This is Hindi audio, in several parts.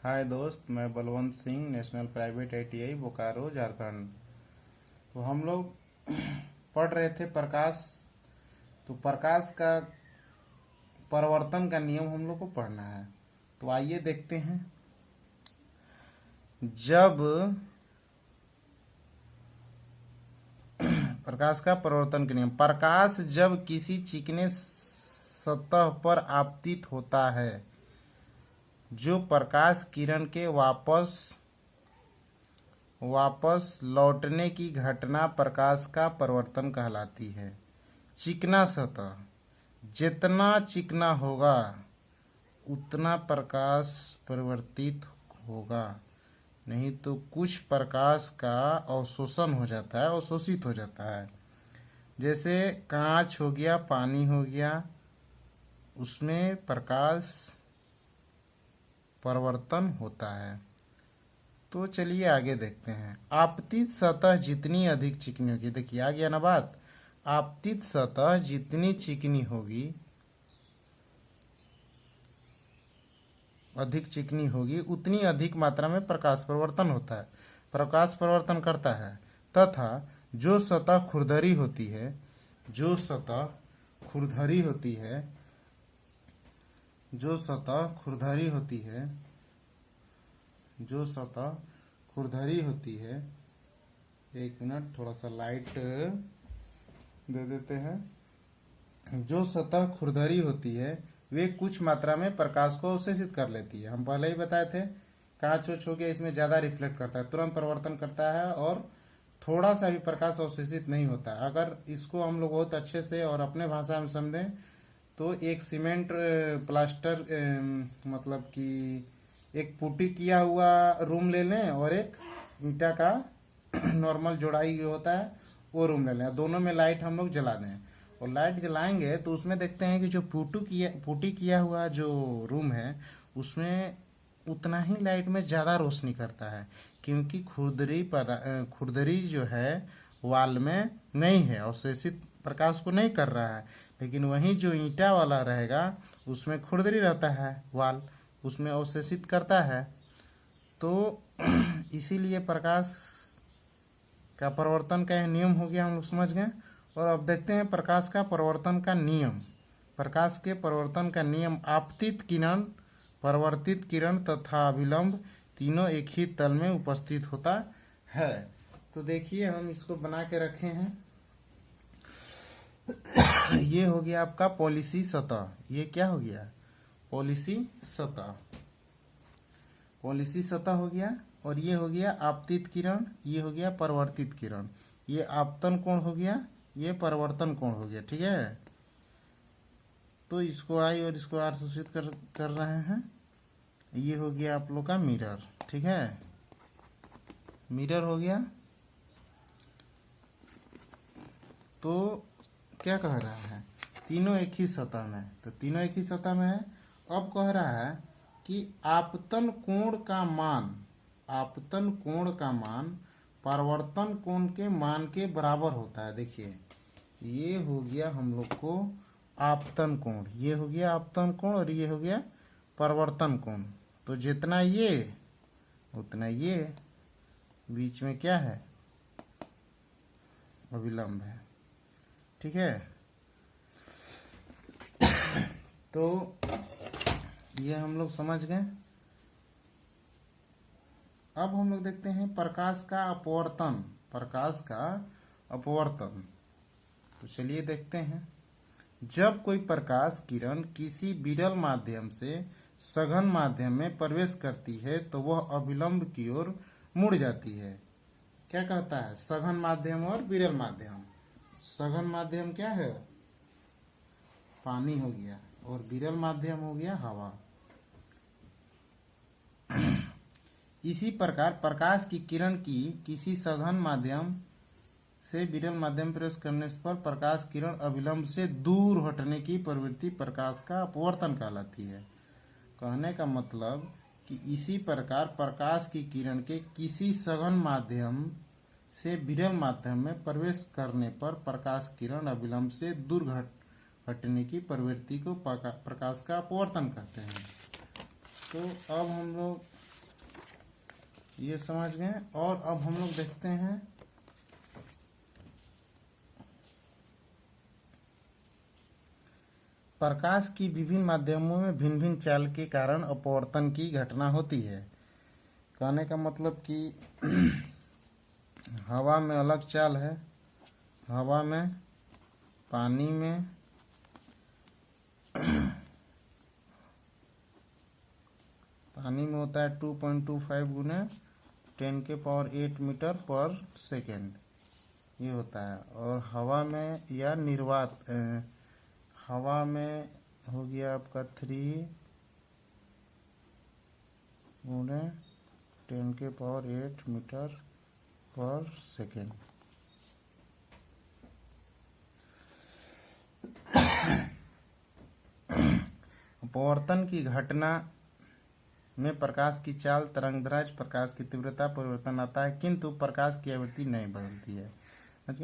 हाय दोस्त, मैं Balwant Singh, national private ITI Bokaro Jharkhand. तो हम लोग पढ़ रहे थे प्रकाश। तो प्रकाश का परिवर्तन का नियम हम लोग को पढ़ना है। तो आइए देखते हैं। जब प्रकाश का परिवर्तन का नियम, प्रकाश जब किसी चिकने सतह पर आपतित होता है, जो प्रकाश किरण के वापस लौटने की घटना प्रकाश का परिवर्तन कहलाती है। चिकना सतह जितना चिकना होगा उतना प्रकाश परिवर्तित होगा, नहीं तो कुछ प्रकाश का अवशोषण हो जाता है, अवशोषित हो जाता है। जैसे कांच हो गया, पानी हो गया, उसमें प्रकाश परिवर्तन होता है। तो चलिए आगे देखते हैं। आपतित सतह जितनी अधिक चिकनी होगी, देखिए आ गया ना बात। आपतित सतह जितनी चिकनी होगी, अधिक चिकनी होगी, उतनी अधिक मात्रा में प्रकाश परिवर्तन होता है, प्रकाश परिवर्तन करता है। तथा जो सतह खुरदरी होती है, जो सतह खुरदरी होती है, जो सतह खुरदरी होती है, जो सतह खुरदरी होती है, एक मिनट थोड़ा सा लाइट दे देते हैं। जो सतह खुरदरी होती है वे कुछ मात्रा में प्रकाश को अवशोषित कर लेती है। हम पहले ही बताए थे, कांच ओच हो गया, इसमें ज्यादा रिफ्लेक्ट करता है, तुरंत परिवर्तन करता है और थोड़ा सा भी प्रकाश अवशोषित नहीं होता। अगर इसको हम लोग बहुत अच्छे से और अपने भाषा में समझें तो एक सीमेंट प्लास्टर मतलब कि एक पुट्टी किया हुआ रूम ले लें और एक ईंटा का नॉर्मल जोड़ाई जो होता है वो रूम ले लें। दोनों में लाइट हम लोग जला दें और लाइट जलाएंगे तो उसमें देखते हैं कि जो पुट्टी किया हुआ जो रूम है उसमें उतना ही लाइट में ज़्यादा रोशनी करता है, क्योंकि खुरदरी जो है वाल में नहीं है, अवशोषित प्रकाश को नहीं कर रहा है। लेकिन वहीं जो ईंटा वाला रहेगा उसमें खुरदरी रहता है, वाल उसमें अवशोषित करता है। तो इसीलिए प्रकाश का परिवर्तन का यह नियम हो गया, हम लोग समझ गए। और अब देखते हैं प्रकाश का परिवर्तन का नियम। प्रकाश के परिवर्तन का नियम, आपतित किरण, परावर्तित किरण तथा अभिलंब तीनों एक ही तल में उपस्थित होता है। तो देखिए हम इसको बना के रखे हैं। ये हो गया आपका पॉलिसी सतह। ये क्या हो गया? पॉलिसी सतह। पॉलिसी सतह हो गया। और ये हो गया आपतित किरण, ये हो गया परावर्तित किरण। ये आपतन कोण हो गया, ये परावर्तन कोण हो गया। ठीक है, तो इसको आई और इसको आर सूचित कर रहे हैं। ये हो गया आप लोग का मिरर। ठीक है, मिरर हो गया। तो क्या कह रहा है? तीनों एक ही सतह में, तो तीनों एक ही सतह में है। अब कह रहा है कि आपतन कोण का मान, आपतन कोण का मान परावर्तन कोण के मान के बराबर होता है। देखिए ये हो गया हम लोग को आपतन कोण, ये हो गया आपतन कोण और ये हो गया परावर्तन कोण। तो जितना ये उतना ये, बीच में क्या है? अभिलंब है। ठीक है, तो ये हम लोग समझ गए। अब हम लोग देखते हैं प्रकाश का अपवर्तन। प्रकाश का अपवर्तन, तो चलिए देखते हैं। जब कोई प्रकाश किरण किसी विरल माध्यम से सघन माध्यम में प्रवेश करती है तो वह अभिलंब की ओर मुड़ जाती है। क्या कहता है? सघन माध्यम और विरल माध्यम। सघन माध्यम क्या है? पानी हो गया, और विरल माध्यम हो गया हवा। इसी प्रकार प्रकाश की किरण की किसी सघन माध्यम से विरल माध्यम प्रवेश करने पर प्रकाश किरण अभिलंब से दूर हटने की प्रवृत्ति प्रकाश का अपवर्तन कहलाती है। कहने का मतलब कि इसी प्रकार प्रकाश की किरण के किसी सघन माध्यम से विरल माध्यम में प्रवेश करने पर प्रकाश किरण अभिलंब से दूर हटने की प्रवृत्ति को प्रकाश का अपवर्तन कहते हैं। तो अब हम लोग ये समझ गए। और अब हम लोग देखते हैं प्रकाश की विभिन्न माध्यमों में भिन्न भिन्न चाल के कारण अपवर्तन की घटना होती है। कहने का मतलब कि हवा में अलग चाल है, हवा में, पानी में, पानी में होता है 2.25 गुने 10⁸ मीटर पर सेकेंड, ये होता है। और हवा में या निर्वात हवा में हो गया आपका 3 गुने 10⁸ मीटर पर सेकेंड। अपवर्तन की घटना में प्रकाश की चाल, तरंगदैर्घ्य, प्रकाश की तीव्रता परिवर्तन आता है, किंतु प्रकाश की आवृत्ति नहीं बदलती है।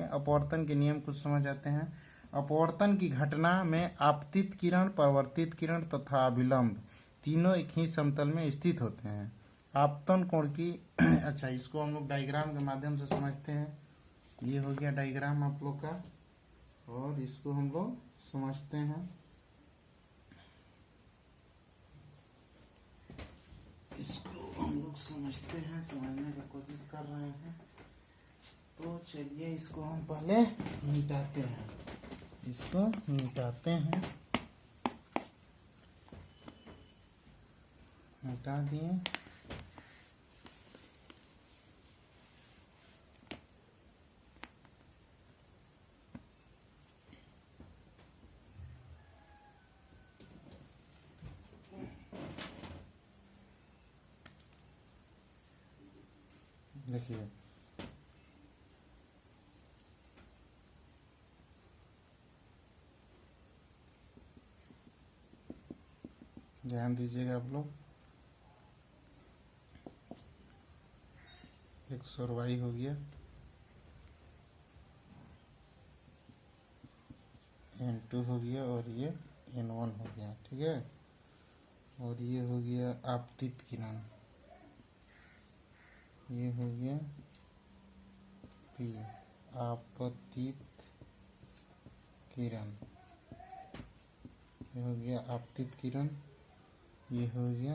अपवर्तन के नियम कुछ समझ आते हैं। अपवर्तन की घटना में आपतित किरण, परावर्तित किरण तथा अभिलंब तीनों एक ही समतल में स्थित होते हैं। आपतन कोण की अच्छा, इसको हम लोग डायग्राम के माध्यम से समझते हैं। ये हो गया डायग्राम आप लोग का, और इसको हम लोग समझते हैं। इसको हम लोग समझते हैं, समझने की कोशिश कर रहे हैं। तो चलिए इसको हम पहले मिटाते हैं, इसको मिटाते हैं। मिटा दिए। देखिए ध्यान दीजिएगा आप लोग। एक्स और वाई हो गया, N2 हो गया, और ये N1 हो गया, ठीक है। और ये हो गया आपतित किरण, ये हो गया P, आपतित किरण, ये हो गया आपतित किरण, ये हो गया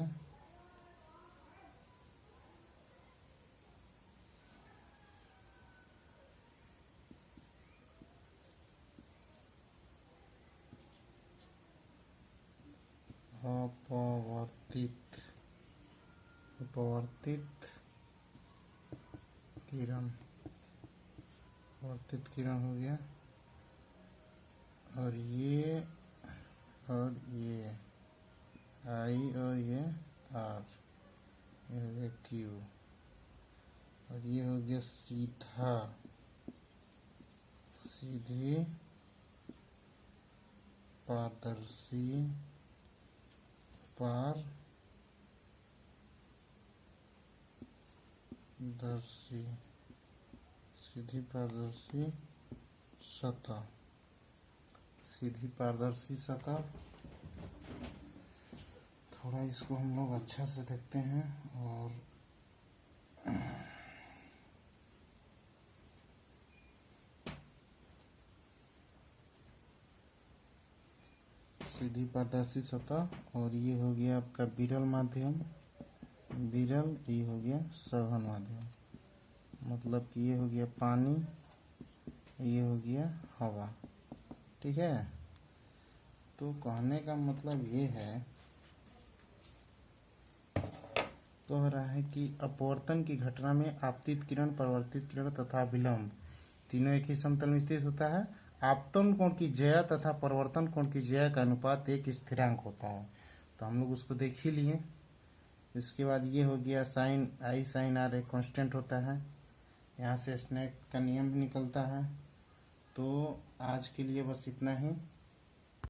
अपवर्तित, अपवर्तित किरण, अपवर्तित किरण हो गया। और ये I और ये R, ये हो गया Q, और ये हो गया सीधा, सीधी पारदर्शी, पारदर्शी, सीधी पारदर्शी सतह, सीधी पारदर्शी सतह। थोड़ा इसको हम लोग अच्छा से देखते हैं। और सीधी पारदर्शी सतह, और ये हो गया आपका विरल माध्यम, विरल, ये हो गया सघन माध्यम, मतलब कि ये हो गया पानी, ये हो गया हवा, ठीक है। तो कहने का मतलब ये है, कह रहा है कि अपवर्तन की घटना में आपतित किरण, परावर्तित किरण तथा विलंब तीनों एक ही समतल में स्थित होता है। आपतन कोण की ज्या तथा परिवर्तन कोण की ज्या का अनुपात एक स्थिरांक होता है। तो हम लोग उसको देख ही लिए। इसके बाद ये हो गया साइन I साइन R एक कांस्टेंट होता है, यहाँ से स्नेक का नियम भी निकलता है। तो आज के लिए बस इतना ही।